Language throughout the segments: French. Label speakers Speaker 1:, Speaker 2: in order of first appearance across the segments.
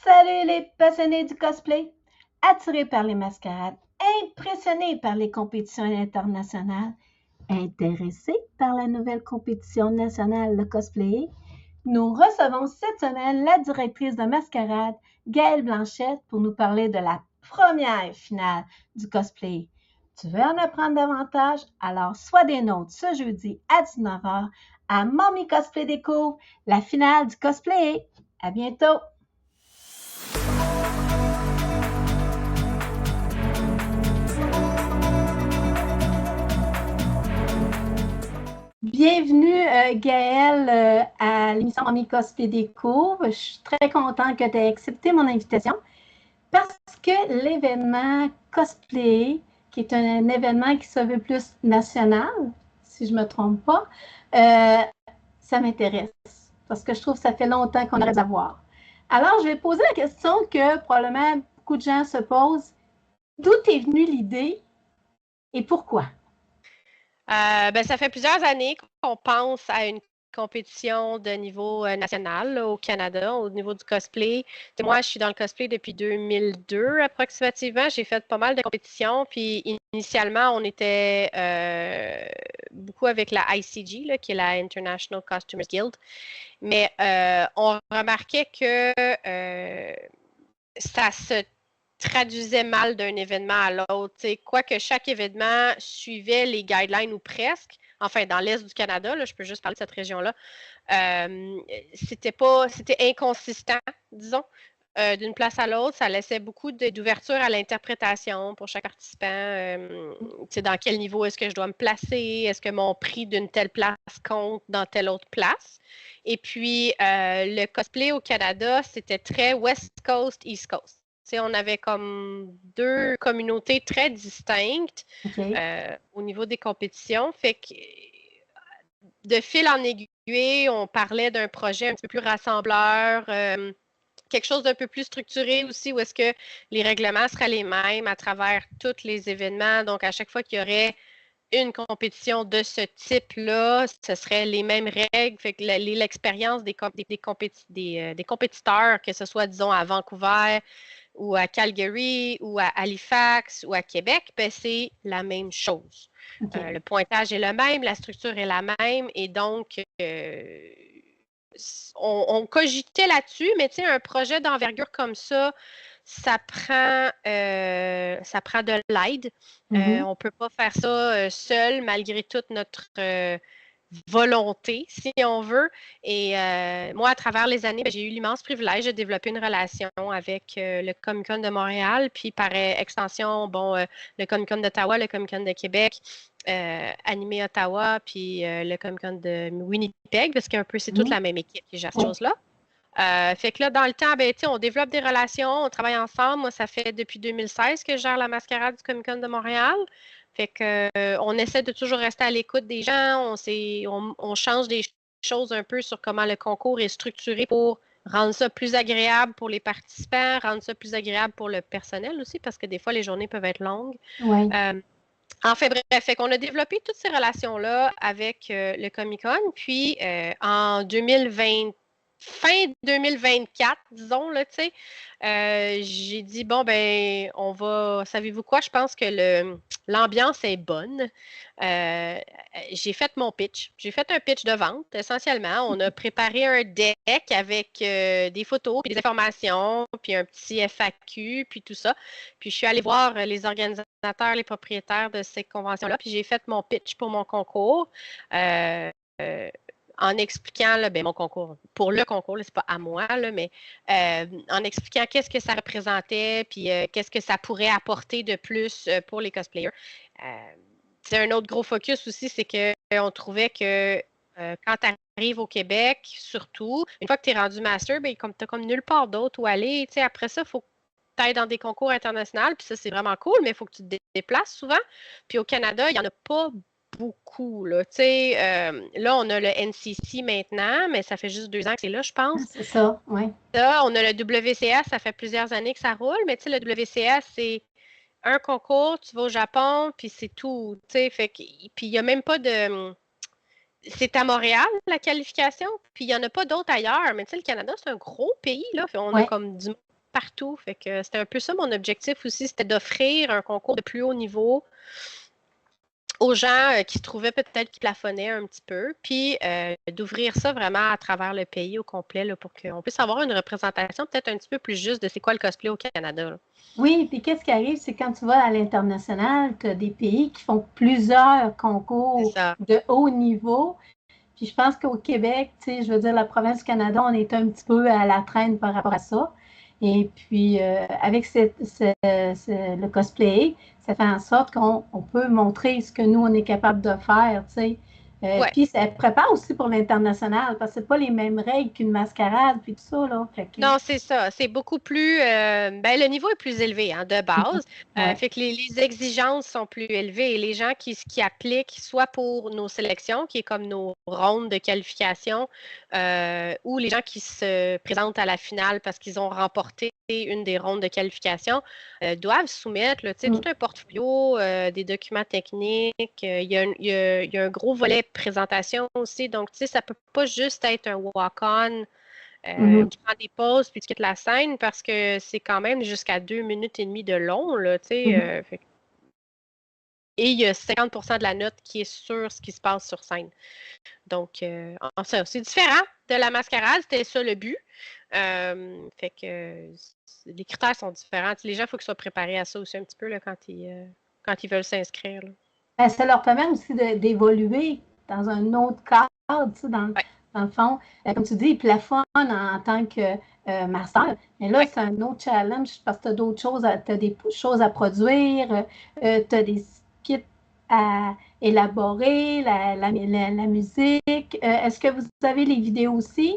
Speaker 1: Salut les passionnés du cosplay! Attirés par les mascarades, impressionnés par les compétitions internationales, intéressés par la nouvelle compétition nationale de cosplay, nous recevons cette semaine la directrice de mascarade, Gaëlle Blanchette, pour nous parler de la première finale du cosplay. Tu veux en apprendre davantage? Alors sois des nôtres ce jeudi à 19h à Mommy Cosplay Découvre, la finale du cosplay. À bientôt! Bienvenue Gaëlle à l'émission Mommy Cosplay Découvre. Je suis très contente que tu aies accepté mon invitation parce que l'événement cosplay, qui est un événement qui se veut plus national, si je ne me trompe pas, ça m'intéresse parce que je trouve que ça fait longtemps qu'on aurait à voir. Alors, je vais poser la question que probablement beaucoup de gens se posent. D'où est venue l'idée et pourquoi?
Speaker 2: Ça fait plusieurs années qu'on pense à une compétition de niveau national là, au Canada, au niveau du cosplay. Moi, je suis dans le cosplay depuis 2002 approximativement. J'ai fait pas mal de compétitions. Puis initialement, on était beaucoup avec la ICG, là, qui est la International Costumers Guild. Mais on remarquait que ça se traduisait mal d'un événement à l'autre. Quoique chaque événement suivait les guidelines ou presque, enfin dans l'Est du Canada, là, je peux juste parler de cette région-là, c'était inconsistant, disons. D'une place à l'autre, ça laissait beaucoup d'ouverture à l'interprétation pour chaque participant. Dans quel niveau est-ce que je dois me placer? Est-ce que mon prix d'une telle place compte dans telle autre place? Et puis, le cosplay au Canada, c'était très West Coast, East Coast. On avait comme deux communautés très distinctes au niveau des compétitions. Fait que de fil en aiguille, on parlait d'un projet un petit peu plus rassembleur, quelque chose d'un peu plus structuré aussi, où est-ce que les règlements seraient les mêmes à travers tous les événements. Donc, à chaque fois qu'il y aurait une compétition de ce type-là, ce serait les mêmes règles. Fait que l'expérience des compétiteurs, que ce soit, disons, à Vancouver ou à Calgary ou à Halifax ou à Québec, ben, c'est la même chose. Le pointage est le même, la structure est la même, et donc on cogitait là-dessus, mais tu sais, un projet d'envergure comme ça prend de l'aide. On ne peut pas faire ça seul, malgré toute notre volonté, si on veut. Et moi, à travers les années, j'ai eu l'immense privilège de développer une relation avec le Comic-Con de Montréal, puis par extension, le Comic-Con d'Ottawa, le Comic-Con de Québec, Animé Ottawa, puis le Comic-Con de Winnipeg, parce que c'est toute la même équipe qui gère ces choses-là. Fait que là, dans le temps, on développe des relations, on travaille ensemble. Moi, ça fait depuis 2016 que je gère la mascarade du Comic-Con de Montréal. Fait que on essaie de toujours rester à l'écoute des gens. On change des choses un peu sur comment le concours est structuré pour rendre ça plus agréable pour les participants, rendre ça plus agréable pour le personnel aussi, parce que des fois, les journées peuvent être longues.
Speaker 1: Oui.
Speaker 2: Enfin, bref, fait qu'on a développé toutes ces relations-là avec le Comic-Con. Puis, en 2020, fin 2024, disons, là, tu sais, j'ai dit, savez-vous quoi? Je pense que l'ambiance est bonne. J'ai fait mon pitch. J'ai fait un pitch de vente, essentiellement. On a préparé un deck avec des photos, puis des informations, puis un petit FAQ, puis tout ça. Puis je suis allée voir les organisateurs, les propriétaires de ces conventions-là, puis j'ai fait mon pitch pour mon concours. En expliquant mon concours, pour le concours, c'est pas à moi, là, mais en expliquant qu'est-ce que ça représentait, puis qu'est-ce que ça pourrait apporter de plus pour les cosplayers. C'est un autre gros focus aussi, c'est qu'on trouvait que quand tu arrives au Québec, surtout, une fois que tu es rendu master, tu n'as comme nulle part d'autre où aller. Après ça, il faut que tu ailles dans des concours internationaux, puis ça, c'est vraiment cool, mais il faut que tu te déplaces souvent. Puis au Canada, il n'y en a pas beaucoup. Là, là, on a le NCC maintenant, mais ça fait juste 2 ans que c'est là, je pense.
Speaker 1: C'est ça, oui.
Speaker 2: Ça, on a le WCS, ça fait plusieurs années que ça roule, mais le WCS, c'est un concours, tu vas au Japon, puis c'est tout. Puis il n'y a même pas de... C'est à Montréal, la qualification, puis il n'y en a pas d'autres ailleurs. Mais le Canada, c'est un gros pays, là. On a comme du partout. Fait que c'était un peu ça mon objectif aussi, c'était d'offrir un concours de plus haut niveau aux gens qui se trouvaient peut-être qui plafonnaient un petit peu, puis d'ouvrir ça vraiment à travers le pays au complet là, pour qu'on puisse avoir une représentation peut-être un petit peu plus juste de c'est quoi le cosplay au Canada. Là.
Speaker 1: Oui, puis qu'est-ce qui arrive, c'est quand tu vas à l'international, tu as des pays qui font plusieurs concours de haut niveau. Puis je pense qu'au Québec, tu sais, je veux dire, la province du Canada, on est un petit peu à la traîne par rapport à ça. Et puis, avec le cosplay, ça fait en sorte qu'on peut montrer ce que nous, on est capable de faire, tu sais. Puis, ça prépare aussi pour l'international, parce que c'est pas les mêmes règles qu'une mascarade, puis tout ça, là. Fait que...
Speaker 2: Non, c'est ça. C'est beaucoup plus... le niveau est plus élevé, hein, de base. Fait que les exigences sont plus élevées. Et les gens qui appliquent, soit pour nos sélections, qui est comme nos rondes de qualification, ou les gens qui se présentent à la finale parce qu'ils ont remporté une des rondes de qualification, doivent soumettre là, tout un portfolio, des documents techniques. Il y a un gros volet présentation aussi. Donc, ça ne peut pas juste être un walk-on. Tu prends des pauses puis tu quittes la scène parce que c'est quand même jusqu'à 2 minutes et demie de long. Là, et il y a 50% de la note qui est sur ce qui se passe sur scène. Donc, c'est différent de la mascarade, c'était ça le but. Fait que les critères sont différents. Les gens, il faut qu'ils soient préparés à ça aussi un petit peu là, quand ils veulent s'inscrire.
Speaker 1: Ben, ça leur permet aussi d'évoluer dans un autre cadre, dans le fond. Comme tu dis, ils plafonnent en tant que master. Mais là, c'est un autre challenge parce que tu as d'autres choses, tu as des choses à produire, tu as des kits à élaborer, la musique. Est-ce que vous avez les vidéos aussi?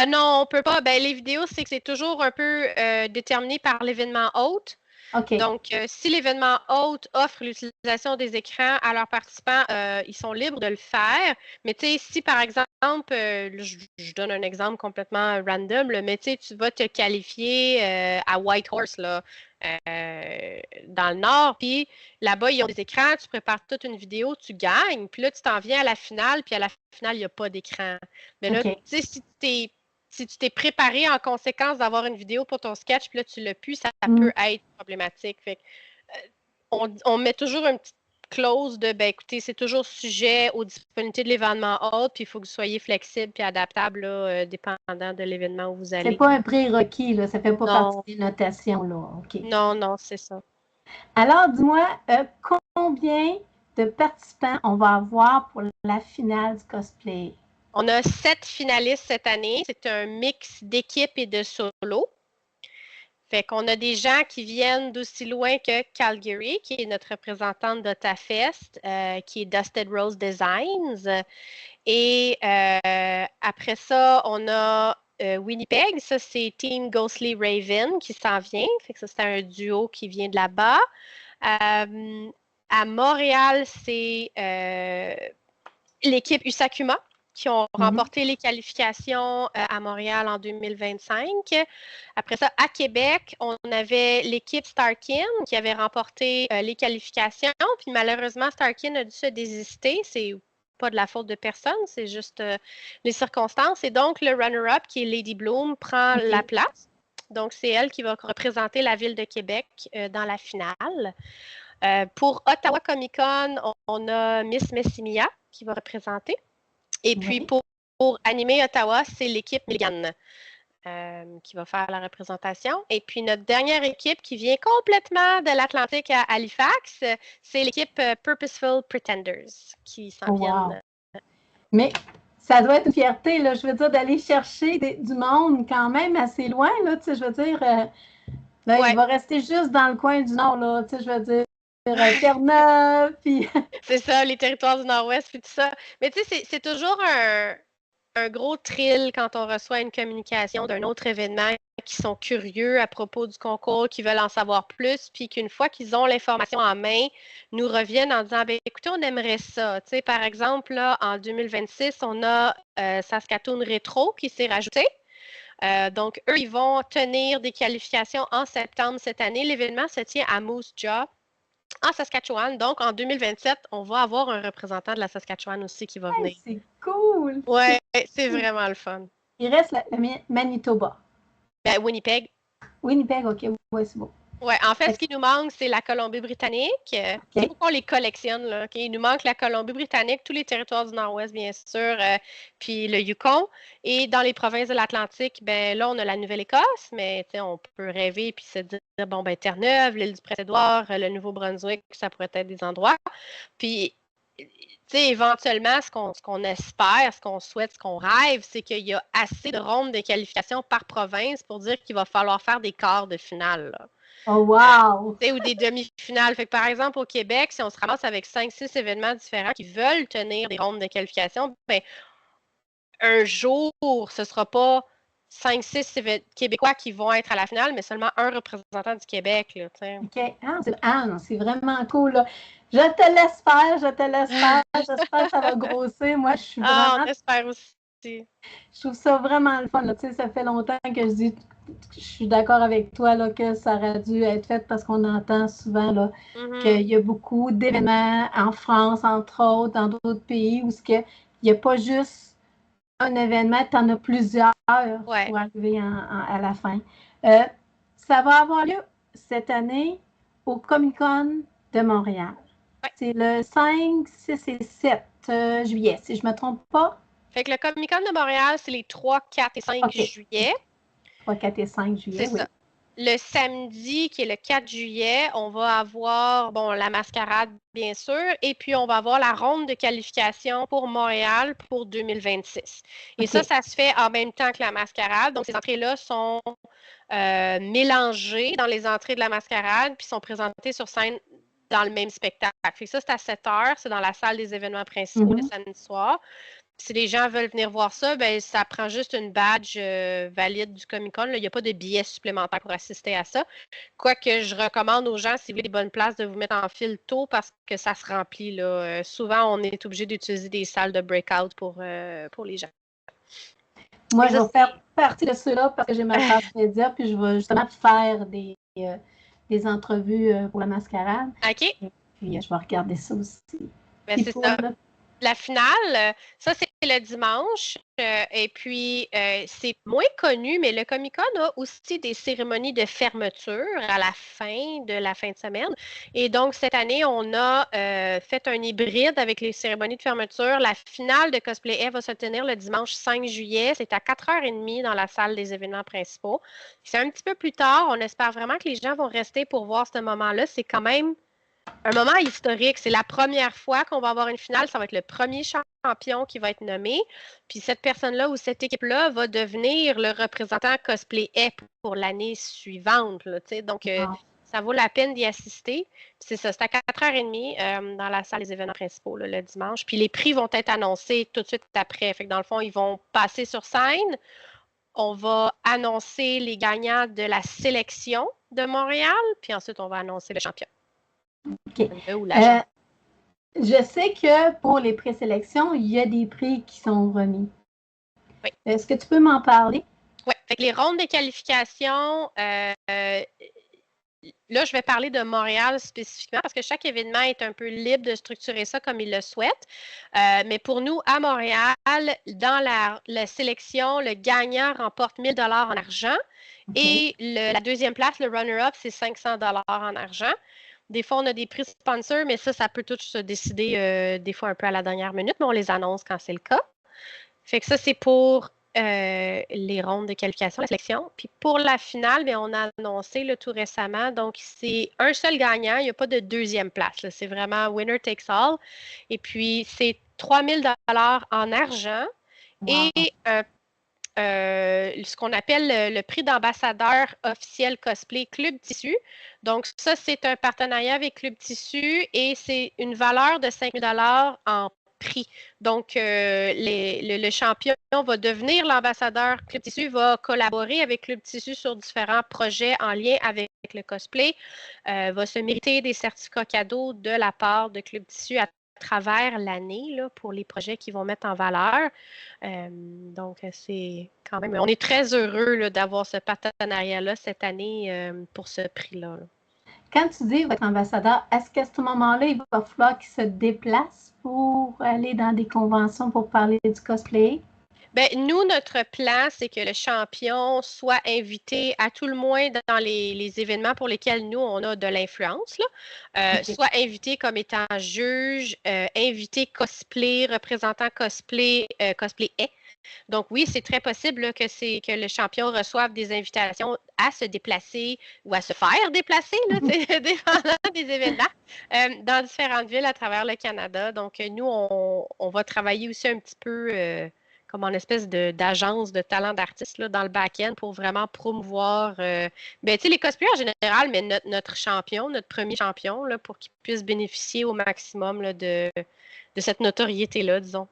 Speaker 2: Non, on ne peut pas. Ben, les vidéos, c'est toujours un peu déterminé par l'événement hôte.
Speaker 1: Okay.
Speaker 2: Donc, si l'événement hôte offre l'utilisation des écrans à leurs participants, ils sont libres de le faire. Mais tu sais, si par exemple, je donne un exemple complètement random, là, mais tu vas te qualifier à Whitehorse, là, dans le nord, puis là-bas, ils ont des écrans, tu prépares toute une vidéo, tu gagnes, puis là, tu t'en viens à la finale, puis à la finale, il n'y a pas d'écran. Mais là, tu sais, si tu t'es préparé en conséquence d'avoir une vidéo pour ton sketch, puis là, tu l'as pu, ça peut être problématique. Fait que, on met toujours une petite clause de, écoutez, c'est toujours sujet aux disponibilités de l'événement hôte, puis il faut que vous soyez flexible puis adaptable, là, dépendant de l'événement où vous allez.
Speaker 1: C'est pas un prérequis, là, ça fait pas partie des notations, là. Okay.
Speaker 2: Non, c'est ça.
Speaker 1: Alors, dis-moi, combien de participants on va avoir pour la finale du cosplay?
Speaker 2: On a 7 finalistes cette année. C'est un mix d'équipe et de solo. Fait qu'on a des gens qui viennent d'aussi loin que Calgary, qui est notre représentante d'Otafest, qui est Dusted Rose Designs. Et après ça, on a Winnipeg. Ça, c'est Team Ghostly Raven qui s'en vient. Fait que ça, c'est un duo qui vient de là-bas. À Montréal, c'est l'équipe Usakuma qui ont remporté les qualifications à Montréal en 2025. Après ça, à Québec, on avait l'équipe Starkin qui avait remporté les qualifications. Puis malheureusement, Starkin a dû se désister. C'est pas de la faute de personne, c'est juste les circonstances. Et donc, le runner-up, qui est Lady Bloom, prend la place. Donc, c'est elle qui va représenter la ville de Québec dans la finale. Pour Ottawa Comic Con, on a Miss Messimia qui va représenter. Et puis, pour animer Ottawa, c'est l'équipe Milligan qui va faire la représentation. Et puis, notre dernière équipe qui vient complètement de l'Atlantique à Halifax, c'est l'équipe Purposeful Pretenders qui s'en viennent.
Speaker 1: Mais ça doit être une fierté, là, je veux dire, d'aller chercher du monde quand même assez loin, là, tu sais, je veux dire, là, il va rester juste dans le coin du Nord, là, tu sais, je veux dire, Terre-Neuve, puis...
Speaker 2: C'est ça, les territoires du Nord-Ouest, puis tout ça. Mais tu sais, c'est toujours un gros thrill quand on reçoit une communication d'un autre événement qui sont curieux à propos du concours, qui veulent en savoir plus, puis qu'une fois qu'ils ont l'information en main, nous reviennent en disant, écoutez, on aimerait ça. Tu sais, par exemple, là, en 2026, on a Saskatoon Rétro qui s'est rajouté. Donc, eux, ils vont tenir des qualifications en septembre cette année. L'événement se tient à Moose Jaw, en Saskatchewan. Donc, en 2027, on va avoir un représentant de la Saskatchewan aussi qui va venir.
Speaker 1: C'est cool!
Speaker 2: Ouais, c'est vraiment le fun.
Speaker 1: Il reste le Manitoba.
Speaker 2: Winnipeg.
Speaker 1: Winnipeg, OK. Oui, c'est beau.
Speaker 2: Ouais, en fait, ce qui nous manque, c'est la Colombie-Britannique. Il faut qu'on les collectionne, là. Okay? Il nous manque la Colombie-Britannique, tous les territoires du Nord-Ouest, bien sûr, puis le Yukon. Et dans les provinces de l'Atlantique, ben là, on a la Nouvelle-Écosse, mais on peut rêver puis se dire, bon, ben Terre-Neuve, l'île du Prince-Édouard, le Nouveau-Brunswick, ça pourrait être des endroits. Puis, éventuellement, ce qu'on espère, ce qu'on souhaite, ce qu'on rêve, c'est qu'il y a assez de rondes de qualification par province pour dire qu'il va falloir faire des quarts de finale, là.
Speaker 1: Oh, wow!
Speaker 2: Ou des demi-finales. Fait que, par exemple, au Québec, si on se ramasse avec 5-6 événements différents qui veulent tenir des rondes de qualification, ben, un jour, ce ne sera pas 5-6 Québécois qui vont être à la finale, mais seulement un représentant du Québec. Là,
Speaker 1: OK. Non, c'est vraiment cool. Là. Je te laisse faire, je te laisse faire. J'espère que ça va grossir. Moi, je suis vraiment...
Speaker 2: on espère aussi.
Speaker 1: Je trouve ça vraiment le fun. Là. Ça fait longtemps que je dis, je suis d'accord avec toi là, que ça aurait dû être fait parce qu'on entend souvent là, qu'il y a beaucoup d'événements en France, entre autres, dans d'autres pays, où il n'y a pas juste un événement, tu en as plusieurs pour arriver à la fin. Ça va avoir lieu cette année au Comic-Con de Montréal.
Speaker 2: Ouais.
Speaker 1: C'est le 5, 6 et 7 juillet, si je ne me trompe pas.
Speaker 2: Fait que le Comic-Con de Montréal, c'est les 3, 4 et 5 juillet.
Speaker 1: 3, 4 et 5 juillet,
Speaker 2: c'est ça. Le samedi, qui est le 4 juillet, on va avoir la mascarade, bien sûr, et puis on va avoir la ronde de qualification pour Montréal pour 2026. Et ça se fait en même temps que la mascarade. Donc, ces entrées-là sont mélangées dans les entrées de la mascarade, puis sont présentées sur scène dans le même spectacle. Fait que ça, c'est à 7 heures, c'est dans la salle des événements principaux le samedi soir. Si les gens veulent venir voir ça, ben ça prend juste une badge valide du Comic-Con. Il n'y a pas de billets supplémentaires pour assister à ça. Quoique je recommande aux gens, si vous avez des bonnes places, de vous mettre en file tôt parce que ça se remplit. Là. Souvent, on est obligé d'utiliser des salles de breakout pour les gens.
Speaker 1: Moi, je vais faire partie de ceux-là parce que j'ai ma passe média, puis je vais justement faire des entrevues pour la mascarade.
Speaker 2: OK.
Speaker 1: Et puis, je vais regarder ça aussi.
Speaker 2: Ben, c'est ça. La finale, ça, c'est le dimanche. Et puis, c'est moins connu, mais le Comic-Con a aussi des cérémonies de fermeture à la fin de semaine. Et donc, cette année, on a fait un hybride avec les cérémonies de fermeture. La finale de Cosplay va se tenir le dimanche 5 juillet. C'est à 4h30 dans la salle des événements principaux. C'est un petit peu plus tard. On espère vraiment que les gens vont rester pour voir ce moment-là. C'est quand même un moment historique. C'est la première fois qu'on va avoir une finale. Ça va être le premier champion qui va être nommé. Puis cette personne-là ou cette équipe-là va devenir le représentant cosplay pour l'année suivante. Là, donc, ça vaut la peine d'y assister. Puis c'est ça, c'est à 4h30 dans la salle des événements principaux là, le dimanche. Puis les prix vont être annoncés tout de suite après. Fait que dans le fond, ils vont passer sur scène. On va annoncer les gagnants de la sélection de Montréal. Puis ensuite, on va annoncer le champion.
Speaker 1: OK. Je sais que pour les présélections, il y a des prix qui sont remis.
Speaker 2: Oui.
Speaker 1: Est-ce que tu peux m'en parler?
Speaker 2: Oui. Les rondes de qualification, là, je vais parler de Montréal spécifiquement parce que chaque événement est un peu libre de structurer ça comme il le souhaite. Mais pour nous, à Montréal, dans la sélection, le gagnant remporte 1 000 $ en argent. Okay. Et la deuxième place, le runner-up, c'est 500 $ en argent. Des fois, on a des prix sponsors, mais ça peut tout se décider des fois un peu à la dernière minute, mais on les annonce quand c'est le cas. Fait que ça, c'est pour les rondes de qualification, la sélection. Puis pour la finale, bien, on a annoncé tout récemment. Donc, c'est un seul gagnant. Il n'y a pas de deuxième place. C'est vraiment winner takes all. Et puis, c'est 3 000 $ en argent et ce qu'on appelle le prix d'ambassadeur officiel cosplay Club Tissu. Donc, ça, c'est un partenariat avec Club Tissu et c'est une valeur de 5 000 $ en prix. Donc, le champion va devenir l'ambassadeur Club Tissu, va collaborer avec Club Tissu sur différents projets en lien avec le cosplay, va se mériter des certificats cadeaux de la part de Club Tissu à travers l'année là, pour les projets qu'ils vont mettre en valeur. Donc, c'est quand même... On est très heureux là, d'avoir ce partenariat-là cette année pour ce prix-là.
Speaker 1: Quand tu dis votre ambassadeur, est-ce qu'à ce moment-là, il va falloir qu'il se déplace pour aller dans des conventions pour parler du cosplay?
Speaker 2: Ben, nous, notre plan, c'est que le champion soit invité à tout le moins dans les événements pour lesquels nous, on a de l'influence, là.
Speaker 1: OK.
Speaker 2: Soit invité comme étant juge, invité cosplay, représentant cosplay, cosplay est. Donc oui, c'est très possible là, que le champion reçoive des invitations à se déplacer ou à se faire déplacer, là, dépendant des événements, dans différentes villes à travers le Canada. Donc nous, on va travailler aussi un petit peu comme en espèce d'agence de talent d'artistes là, dans le back-end pour vraiment promouvoir ben, les cosplayers en général, mais notre champion, notre premier champion, là, pour qu'il puisse bénéficier au maximum là, de cette notoriété-là, disons.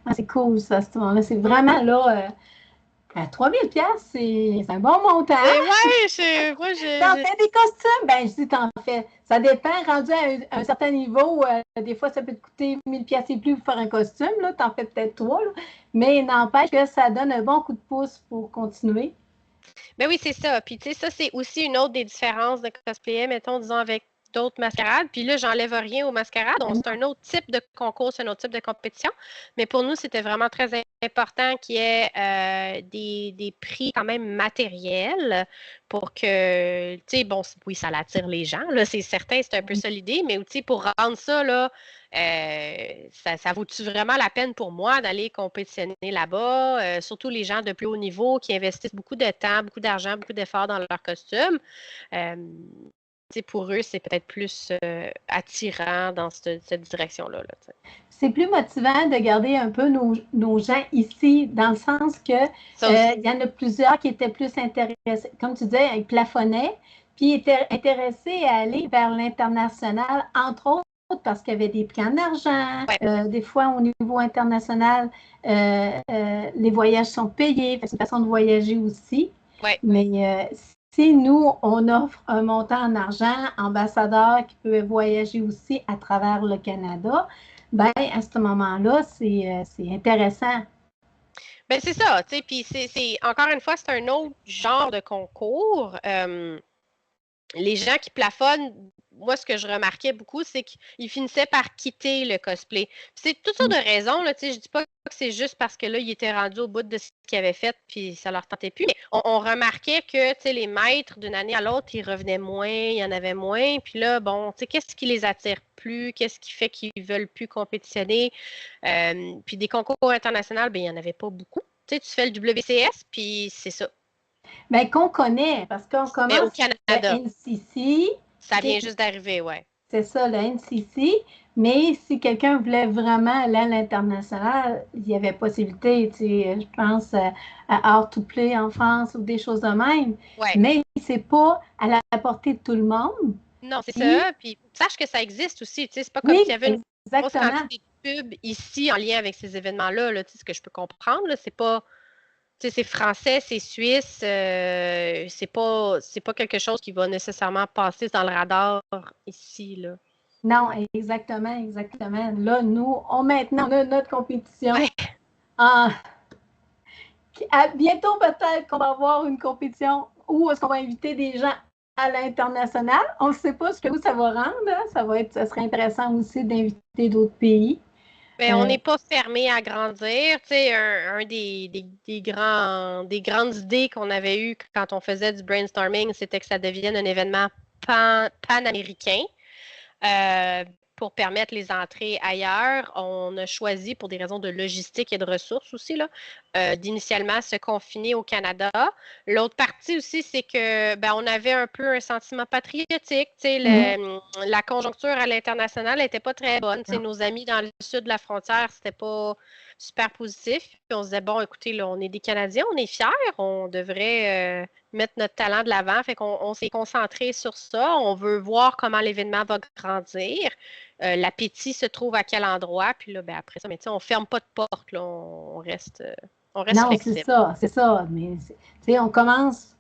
Speaker 1: Ah, c'est cool, ça, ce moment-là. C'est vraiment, là, à 3000 $, c'est un bon montant.
Speaker 2: Et ouais, moi,
Speaker 1: T'en fais des costumes? Ben, je dis t'en fais. Ça dépend, rendu à un certain niveau, des fois, ça peut te coûter 1000 $ et plus pour faire un costume, là. T'en fais peut-être 3, là. Mais n'empêche que ça donne un bon coup de pouce pour continuer.
Speaker 2: Ben oui, c'est ça. Puis, tu sais, ça, c'est aussi une autre des différences de cosplayer, mettons, disons, avec d'autres mascarades. Puis là, j'enlève rien aux mascarades. Donc, c'est un autre type de concours, c'est un autre type de compétition. Mais pour nous, c'était vraiment très important qu'il y ait des prix quand même matériels pour que, tu sais, bon, oui, ça attire les gens, là, c'est certain, c'est un peu ça l'idée, mais tu sais, pour rendre ça, là, ça vaut-tu vraiment la peine pour moi d'aller compétitionner là-bas? Surtout les gens de plus haut niveau qui investissent beaucoup de temps, beaucoup d'argent, beaucoup d'efforts dans leur costume. Euh, pour eux, c'est peut-être plus attirant dans cette direction-là. Là,
Speaker 1: c'est plus motivant de garder un peu nos gens ici, dans le sens que il y en a plusieurs qui étaient plus intéressés, comme tu disais, ils plafonnaient, puis étaient intéressés à aller vers l'international, entre autres parce qu'il y avait des prix en argent.
Speaker 2: Ouais.
Speaker 1: Des fois, au niveau international, les voyages sont payés. C'est une façon de voyager aussi.
Speaker 2: Ouais.
Speaker 1: Mais si nous, on offre un montant en argent, ambassadeur qui peut voyager aussi à travers le Canada, ben à ce moment-là, c'est intéressant.
Speaker 2: Ben, c'est ça, tu sais, puis encore une fois, c'est un autre genre de concours. Les gens qui plafonnent, moi, ce que je remarquais beaucoup, c'est qu'ils finissaient par quitter le cosplay. C'est toutes sortes de raisons, là, tu sais, je dis pas que c'est juste parce que là, ils étaient rendus au bout de ce qu'ils avaient fait, puis ça leur tentait plus. Mais on remarquait que, tu sais, les maîtres, d'une année à l'autre, ils revenaient moins, il y en avait moins, puis là, bon, tu sais, qu'est-ce qui les attire plus? Qu'est-ce qui fait qu'ils veulent plus compétitionner? Puis des concours internationaux, ben, il n'y en avait pas beaucoup. Tu sais, tu fais le WCS, puis c'est ça.
Speaker 1: Bien, qu'on connaît, parce qu'on
Speaker 2: Mais au
Speaker 1: commence
Speaker 2: Canada,
Speaker 1: le NCC.
Speaker 2: ça vient juste d'arriver, ouais.
Speaker 1: C'est ça, le NCC. Mais si quelqu'un voulait vraiment aller à l'international, il y avait possibilité, tu sais, je pense à Art to Play en France ou des choses de même.
Speaker 2: Ouais.
Speaker 1: Mais c'est pas à la portée de tout le monde.
Speaker 2: Non, c'est ça. Puis sache que ça existe aussi. Tu sais, c'est pas comme
Speaker 1: Oui,
Speaker 2: s'il y avait une grosse
Speaker 1: exactement.
Speaker 2: quantité de pubs ici en lien avec ces événements-là. Là, tu sais, ce que je peux comprendre, là, c'est pas. Tu sais, c'est français, c'est suisse. C'est pas quelque chose qui va nécessairement passer dans le radar ici, là.
Speaker 1: Non, exactement, exactement. Là, nous, maintenant, on a notre compétition.
Speaker 2: Ouais.
Speaker 1: Bientôt, peut-être qu'on va avoir une compétition où est-ce qu'on va inviter des gens à l'international. On ne sait pas jusqu'où ça va rendre. Hein. Ça serait intéressant aussi d'inviter d'autres pays.
Speaker 2: Ben, on n'est pas fermé à grandir. Tu sais, un des grandes idées qu'on avait eues quand on faisait du brainstorming, c'était que ça devienne un événement pan-américain. Pour permettre les entrées ailleurs, on a choisi, pour des raisons de logistique et de ressources aussi, d'initialement se confiner au Canada. L'autre partie aussi, c'est que on avait un peu un sentiment patriotique. La conjoncture à l'international n'était pas très bonne. Nos amis dans le sud de la frontière, c'était pas super positif. Puis on se disait, bon, écoutez, là, on est des Canadiens, on est fiers, on devrait mettre notre talent de l'avant. Fait qu'on s'est concentré sur ça. On veut voir comment l'événement va grandir. L'appétit se trouve à quel endroit. Puis là, après ça, mais on ne ferme pas de porte. Là, on reste
Speaker 1: non,
Speaker 2: flexible.
Speaker 1: c'est ça. Mais on commence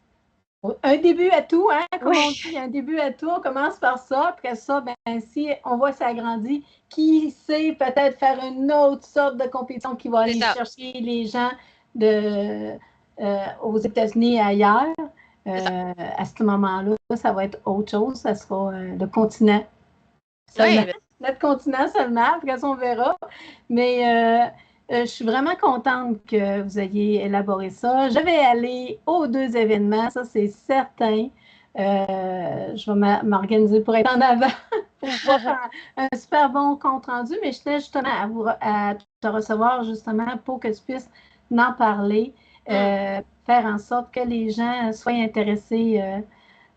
Speaker 1: un début à tout, hein, comme on dit, un début à tout. On commence par ça. Après ça, si on voit ça agrandir, qui sait peut-être faire une autre sorte de compétition qui va aller chercher les gens aux États-Unis et ailleurs. À ce moment-là, ça va être autre chose. Ça sera le continent. Notre continent seulement. Après ça, on verra. Mais je suis vraiment contente que vous ayez élaboré ça. Je vais aller aux 2 événements, ça c'est certain. Je vais m'organiser pour être en avant, pour pouvoir faire un super bon compte-rendu, mais je tenais justement à te recevoir justement pour que tu puisses en parler, faire en sorte que les gens soient intéressés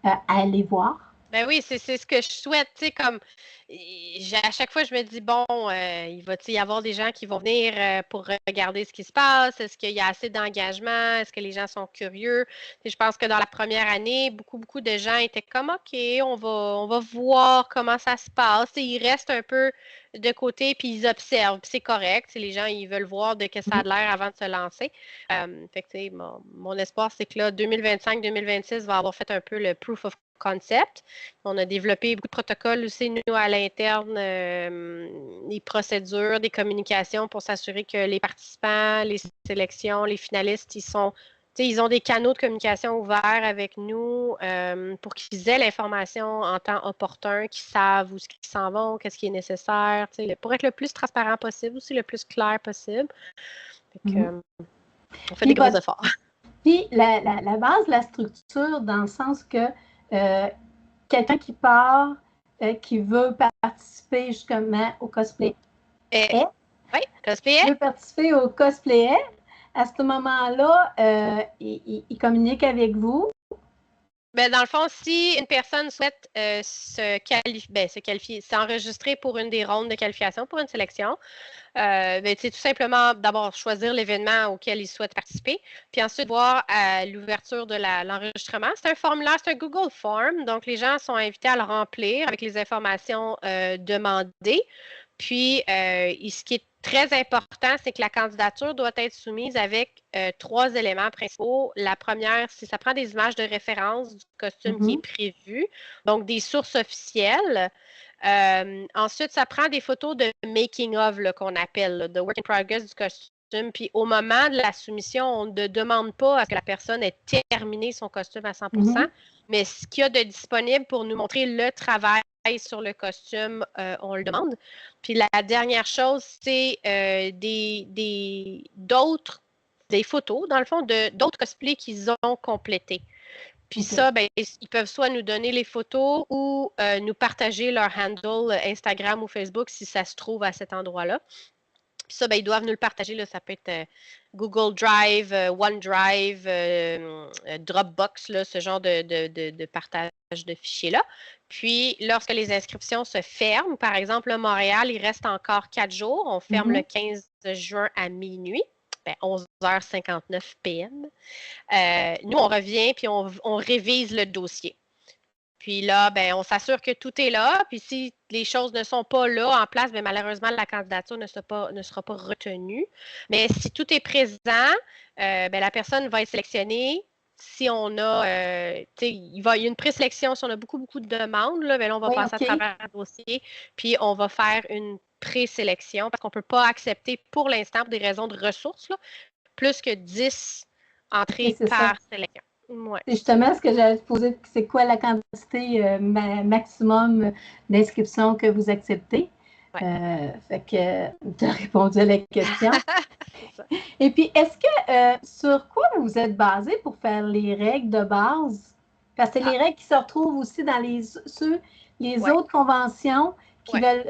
Speaker 1: à aller voir.
Speaker 2: Ben oui, c'est ce que je souhaite, tu sais, comme à chaque fois, je me dis, bon, il va y avoir des gens qui vont venir pour regarder ce qui se passe. Est-ce qu'il y a assez d'engagement? Est-ce que les gens sont curieux? Puis je pense que dans la première année, beaucoup de gens étaient comme, OK, on va voir comment ça se passe. T'sais, ils restent un peu de côté, puis ils observent. Puis c'est correct. Les gens, ils veulent voir de quest ça a l'air avant de se lancer. Fait que, mon espoir, c'est que là, 2025-2026 va avoir fait un peu le proof of concept. On a développé beaucoup de protocoles aussi, nous, à l'interne, des procédures, des communications pour s'assurer que les participants, les sélections, les finalistes, ils ont des canaux de communication ouverts avec nous pour qu'ils aient l'information en temps opportun, qu'ils savent où ils s'en vont, qu'est-ce qui est nécessaire, pour être le plus transparent possible, aussi le plus clair possible. On fait des gros efforts.
Speaker 1: Puis la base, la structure, dans le sens que quelqu'un qui part, qui veut participer justement au cosplay.
Speaker 2: Oui, cosplay.
Speaker 1: Veut participer au cosplay. À ce moment-là, il communique avec vous.
Speaker 2: Ben, dans le fond, si une personne souhaite se qualifier, s'enregistrer pour une des rondes de qualification, pour une sélection, c'est tout simplement d'abord choisir l'événement auquel il souhaite participer, puis ensuite voir à l'ouverture de l'enregistrement. C'est un formulaire, c'est un Google Form, donc les gens sont invités à le remplir avec les informations demandées. Puis, ce qui est très important, c'est que la candidature doit être soumise avec 3 éléments principaux. La première, c'est ça prend des images de référence du costume qui est prévu, donc des sources officielles. Ensuite, ça prend des photos de making of qu'on appelle, de work in progress du costume. Puis au moment de la soumission, on ne demande pas à ce que la personne ait terminé son costume à 100%, mais ce qu'il y a de disponible pour nous montrer le travail sur le costume, on le demande. Puis la dernière chose, c'est des photos, dans le fond, d'autres cosplays qu'ils ont complétés. Puis ça, ben, ils peuvent soit nous donner les photos ou nous partager leur handle Instagram ou Facebook si ça se trouve à cet endroit-là. Puis ça, ben, ils doivent nous le partager. Là, ça peut être Google Drive, OneDrive, Dropbox, là, ce genre de partage de fichiers-là. Puis, lorsque les inscriptions se ferment, par exemple, à Montréal, il reste encore 4 jours. On ferme le 15 juin à minuit. 11h59 PM. Nous, on revient puis on révise le dossier. Puis là, ben, on s'assure que tout est là. Puis si les choses ne sont pas là en place, bien, malheureusement, la candidature ne sera pas retenue. Mais si tout est présent, ben, la personne va être sélectionnée. Si on a, il y a une présélection, si on a beaucoup de demandes, là, ben, là, on va passer à travers le dossier, puis on va faire une présélection parce qu'on ne peut pas accepter pour l'instant, pour des raisons de ressources, là, plus que 10 entrées par sélection. Ouais.
Speaker 1: C'est justement ce que j'allais te poser, c'est quoi la quantité maximum d'inscriptions que vous acceptez? Fait que tu as répondu à la question. Et puis, est-ce que sur quoi vous êtes basé pour faire les règles de base? Parce que c'est les règles qui se retrouvent aussi dans les autres conventions qui veulent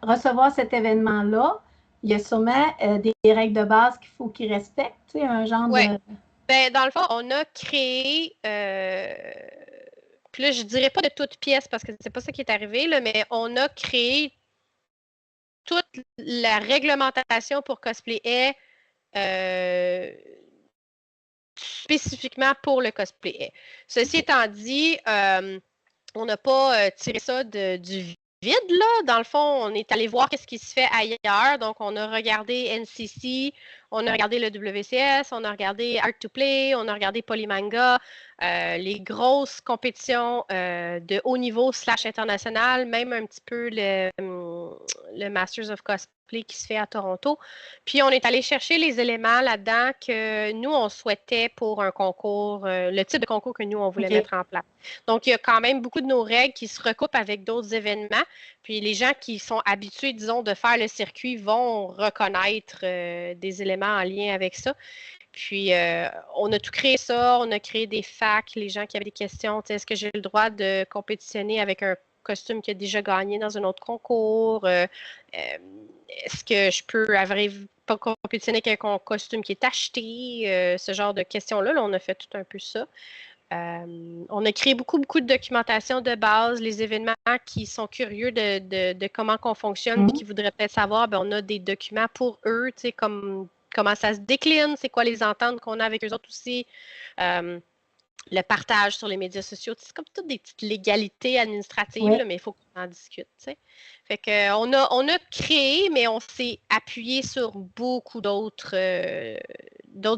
Speaker 1: recevoir cet événement-là. Il y a sûrement des règles de base qu'il faut qu'ils respectent, un genre de...
Speaker 2: Ben, dans le fond, on a créé, puis là, je ne dirais pas de toutes pièces parce que c'est pas ça qui est arrivé, là, mais on a créé toute la réglementation pour cosplay spécifiquement pour le cosplay. Ceci étant dit, on n'a pas tiré ça du vide, là. Dans le fond, on est allé voir qu'est-ce qui se fait ailleurs. Donc, on a regardé NCC, on a regardé le WCS, on a regardé Art to Play, on a regardé Polymanga, les grosses compétitions de haut niveau / international, même un petit peu le Masters of Cosplay qui se fait à Toronto. Puis on est allé chercher les éléments là-dedans que nous, on souhaitait pour un concours, le type de concours que nous, on voulait mettre en place. Donc, il y a quand même beaucoup de nos règles qui se recoupent avec d'autres événements. Puis les gens qui sont habitués, disons, de faire le circuit vont reconnaître des éléments en lien avec ça. Puis, on a tout créé ça, on a créé des facs, les gens qui avaient des questions, est-ce que j'ai le droit de compétitionner avec un costume qui a déjà gagné dans un autre concours? Est-ce que je peux pas compétitionner avec un costume qui est acheté? Ce genre de questions-là, là, on a fait tout un peu ça. On a créé beaucoup de documentation de base. Les événements qui sont curieux de comment qu'on fonctionne et qui voudraient peut-être savoir, ben, on a des documents pour eux, tu sais, comme comment ça se décline, c'est quoi les ententes qu'on a avec eux autres aussi. Le partage sur les médias sociaux, c'est comme toutes des petites légalités administratives, là, mais il faut qu'on en discute. T'sais. Fait que on a créé, mais on s'est appuyé sur beaucoup d'autres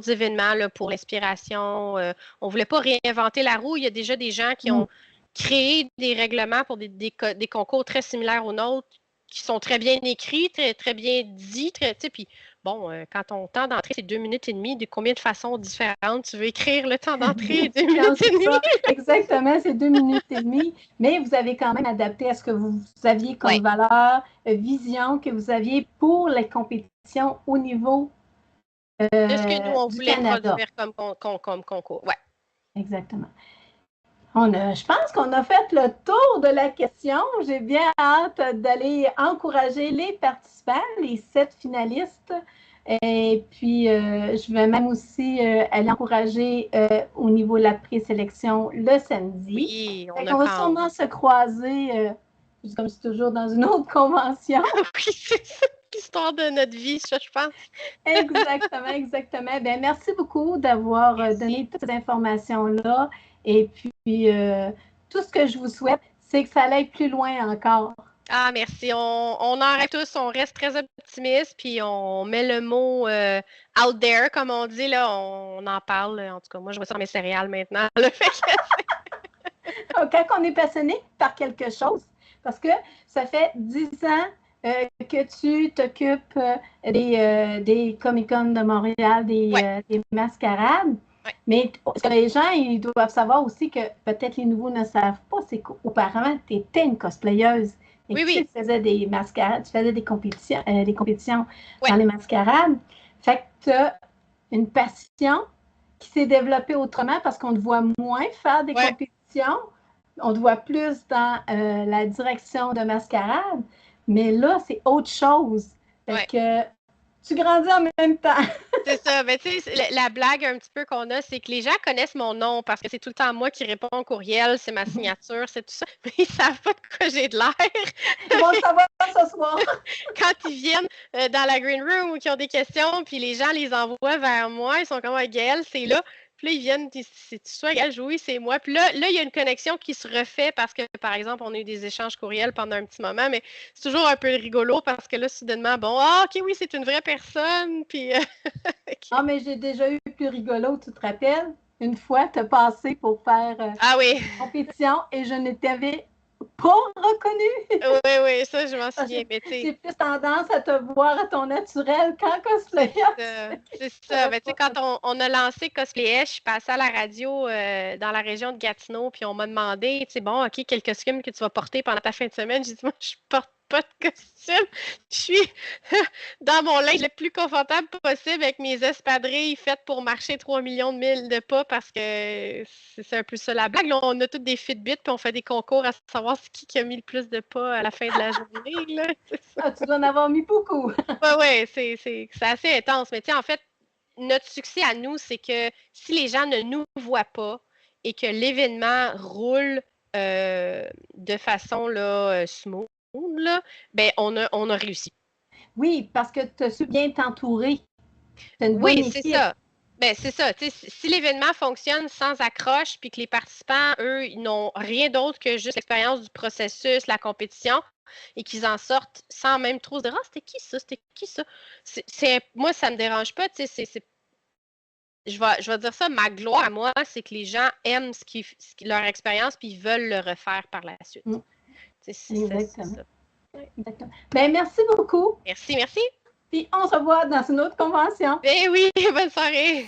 Speaker 2: événements là, pour l'inspiration. On ne voulait pas réinventer la roue. Il y a déjà des gens qui ont créé des règlements pour des concours très similaires aux nôtres, qui sont très bien écrits, très, très bien dits, puis bon, quand ton temps d'entrée, c'est 2 minutes et demie, de combien de façons différentes tu veux écrire le temps d'entrée? 2 minutes et demie?
Speaker 1: Exactement, c'est 2 minutes et demie, mais vous avez quand même adapté à ce que vous aviez comme valeur, vision que vous aviez pour les compétitions au niveau
Speaker 2: de ce que nous, on
Speaker 1: du
Speaker 2: voulait
Speaker 1: Canada.
Speaker 2: produire comme concours. Ouais.
Speaker 1: Exactement. Je pense qu'on a fait le tour de la question. J'ai bien hâte d'aller encourager les participants, les 7 finalistes. Et puis, je vais même aussi aller encourager au niveau de la présélection le samedi.
Speaker 2: Oui,
Speaker 1: on va sûrement se croiser, comme c'est toujours dans une autre convention.
Speaker 2: Oui, c'est ça, l'histoire de notre vie, ça, je pense.
Speaker 1: Exactement, exactement. Bien, merci beaucoup d'avoir donné toutes ces informations-là. Et puis, tout ce que je vous souhaite, c'est que ça aille plus loin encore.
Speaker 2: Ah, merci. On en reste tous, on reste très optimistes, puis on met le mot out there, comme on dit, là, on en parle. En tout cas, moi, je vois ça dans mes céréales maintenant. Le fait que
Speaker 1: Quand on est passionné par quelque chose, parce que ça fait 10 ans que tu t'occupes des Comic-Con de Montréal, des mascarades.
Speaker 2: Ouais.
Speaker 1: Mais ce que les gens ils doivent savoir aussi que peut-être les nouveaux ne savent pas, c'est qu'auparavant, tu étais une cosplayeuse. Et tu faisais des mascarades, tu faisais des compétitions dans les mascarades. Fait que tu as une passion qui s'est développée autrement parce qu'on te voit moins faire des compétitions. On te voit plus dans la direction de mascarade. Mais là, c'est autre chose. Fait que tu grandis en même temps.
Speaker 2: C'est ça. Mais tu sais, la blague un petit peu qu'on a, c'est que les gens connaissent mon nom parce que c'est tout le temps moi qui réponds au courriel, c'est ma signature, c'est tout ça. Mais ils savent pas de quoi j'ai de l'air.
Speaker 1: Ils vont le savoir ce soir.
Speaker 2: Quand ils viennent dans la green room ou qu'ils ont des questions, puis les gens les envoient vers moi, ils sont comme Gaëlle, c'est là. Puis là, ils viennent, c'est-tu toi, Gaëlle? Oui, c'est moi. Puis là, il y a une connexion qui se refait parce que, par exemple, on a eu des échanges courriels pendant un petit moment, mais c'est toujours un peu rigolo parce que là, soudainement, bon, OK, oui, c'est une vraie personne. Puis.
Speaker 1: Ah, mais j'ai déjà eu plus rigolo, tu te rappelles? Une fois, tu as passé pour faire une compétition et je ne t'avais pas reconnu.
Speaker 2: Oui, ça, je m'en souviens.
Speaker 1: J'ai plus tendance à te voir à ton naturel qu'en cosplayer.
Speaker 2: C'est ça. Mais quand on a lancé Cosplay, je suis passée à la radio dans la région de Gatineau, puis on m'a demandé, bon, OK, quel costume que tu vas porter pendant ta fin de semaine? J'ai dit, moi, je porte pas de costume. Je suis dans mon linge le plus confortable possible avec mes espadrilles faites pour marcher 3 millions de milles de pas parce que c'est un peu ça la blague. Là, on a toutes des Fitbits puis on fait des concours à savoir qui a mis le plus de pas à la fin de la journée. Là,
Speaker 1: tu dois en avoir mis beaucoup.
Speaker 2: Oui, c'est assez intense. Mais tu sais, en fait, notre succès à nous, c'est que si les gens ne nous voient pas et que l'événement roule de façon là, smooth, là, ben on a réussi.
Speaker 1: Oui, parce que tu as su bien t'entourer.
Speaker 2: Oui, c'est ça. Ben, c'est ça. Si l'événement fonctionne sans accroche, puis que les participants, eux, ils n'ont rien d'autre que juste l'expérience du processus, la compétition, et qu'ils en sortent sans même trop se dire « Ah, c'était qui ça? C'était qui ça? » Moi, ça ne me dérange pas. Je vais dire ça, ma gloire à moi, c'est que les gens aiment leur expérience puis ils veulent le refaire par la suite.
Speaker 1: Exactement.
Speaker 2: Ça.
Speaker 1: Exactement. Ben, merci beaucoup.
Speaker 2: Merci, merci.
Speaker 1: Puis on se revoit dans une autre convention.
Speaker 2: Ben oui, bonne soirée.